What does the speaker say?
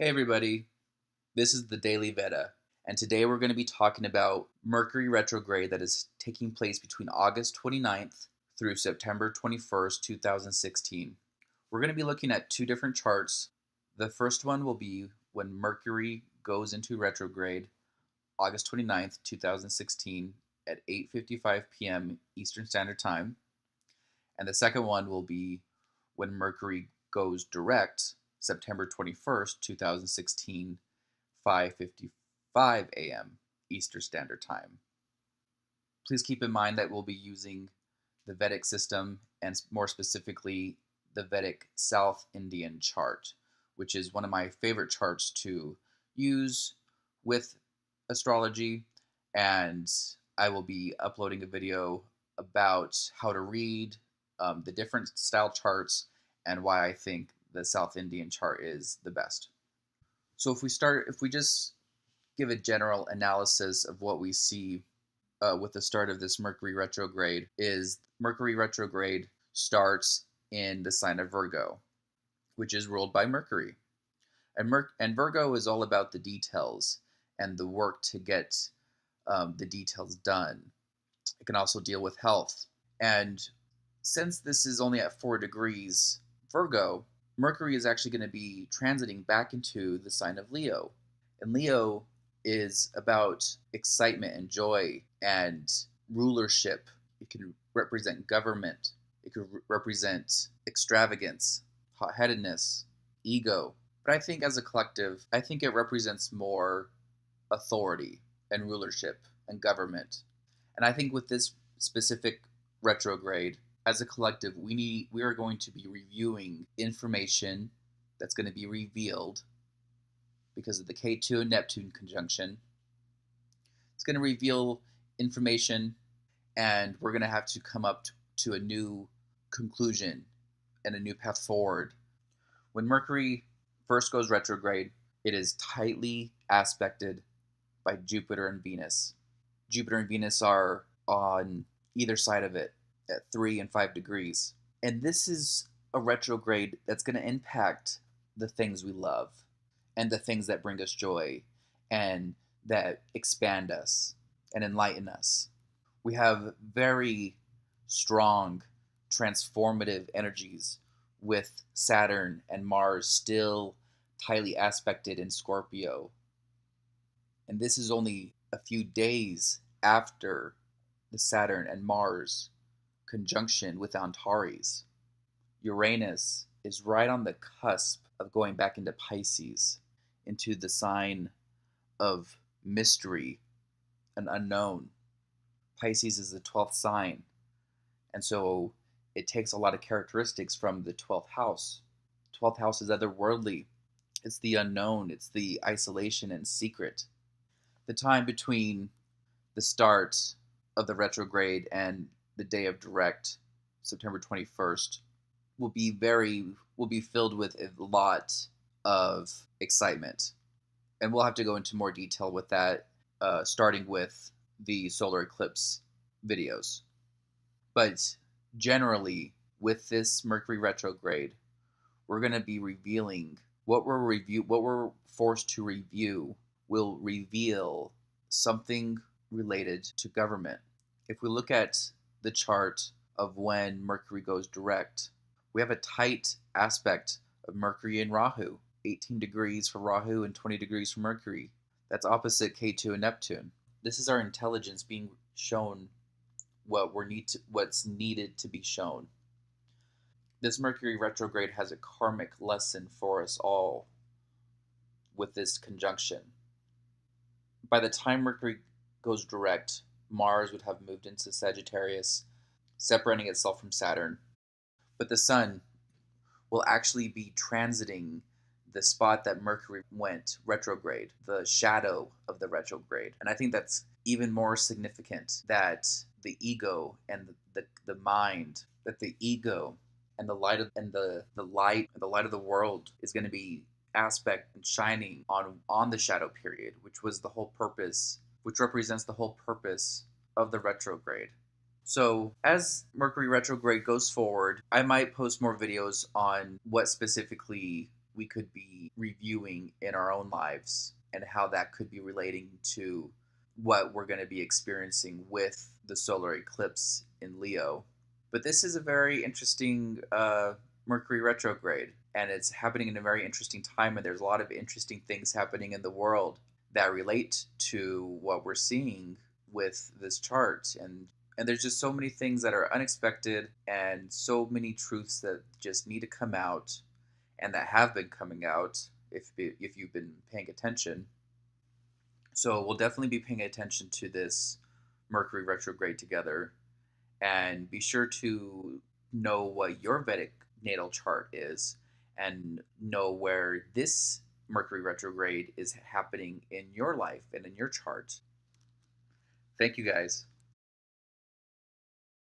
Hey everybody, this is the Daily Veda, and today we're going to be talking about Mercury retrograde that is taking place between August 29th through September 21st, 2016. We're going to be looking at two different charts. The first one will be when Mercury goes into retrograde, August 29th, 2016 at 8:55 p.m. Eastern Standard Time, and the second one will be when Mercury goes direct, September 21st, 2016, 5:55 a.m. Eastern Standard Time. Please keep in mind that we'll be using the Vedic system and more specifically the Vedic South Indian chart, which is one of my favorite charts to use with astrology, and I will be uploading a video about how to read the different style charts and why I think the South Indian chart is the best. So if we just give a general analysis of what we see with the start of this Mercury retrograde, is Mercury retrograde starts in the sign of Virgo, which is ruled by Mercury. And Virgo is all about the details and the work to get the details done. It can also deal with health. And since this is only at 4 degrees Virgo, Mercury is actually going to be transiting back into the sign of Leo. And Leo is about excitement and joy and rulership. It can represent government. It could represent extravagance, hot-headedness, ego. But I think as a collective, I think it represents more authority and rulership and government. And I think with this specific retrograde, as a collective, we are going to be reviewing information that's going to be revealed because of the K2 and Neptune conjunction. It's going to reveal information, and we're going to have to come up to a new conclusion and a new path forward. When Mercury first goes retrograde, it is tightly aspected by Jupiter and Venus. Jupiter and Venus are on either side of it at 3 and 5 degrees. And this is a retrograde that's going to impact the things we love and the things that bring us joy and that expand us and enlighten us. We have very strong transformative energies with Saturn and Mars still tightly aspected in Scorpio. And this is only a few days after the Saturn and Mars conjunction with Antares. Uranus is right on the cusp of going back into Pisces, into the sign of mystery and unknown. Pisces is the 12th sign, and so it takes a lot of characteristics from the 12th house. 12th house is otherworldly. It's the unknown. It's the isolation and secret. The time between the start of the retrograde and the day of direct, September 21st, will be filled with a lot of excitement. And we'll have to go into more detail with that, starting with the solar eclipse videos. But generally, with this Mercury retrograde, we're going to be revealing what we're forced to review will reveal something related to government. If we look at the chart of when Mercury goes direct, we have a tight aspect of Mercury and Rahu, 18 degrees for Rahu and 20 degrees for Mercury. That's opposite K2 and Neptune. This is our intelligence being shown what's needed to be shown. This Mercury retrograde has a karmic lesson for us all with this conjunction. By the time Mercury goes direct, Mars would have moved into Sagittarius, separating itself from Saturn. But the Sun will actually be transiting the spot that Mercury went retrograde, the shadow of the retrograde. And I think that's even more significant, that the ego and the mind, that the ego and the light of the world is going to be aspect and shining on the shadow period, which represents the whole purpose of the retrograde. So as Mercury retrograde goes forward, I might post more videos on what specifically we could be reviewing in our own lives and how that could be relating to what we're going to be experiencing with the solar eclipse in Leo. But this is a very interesting Mercury retrograde, and it's happening in a very interesting time, and there's a lot of interesting things happening in the world that relate to what we're seeing with this chart. And there's just so many things that are unexpected and so many truths that just need to come out and that have been coming out if you've been paying attention. So we'll definitely be paying attention to this Mercury retrograde together, and be sure to know what your Vedic natal chart is and know where this Mercury retrograde is happening in your life and in your chart. Thank you guys.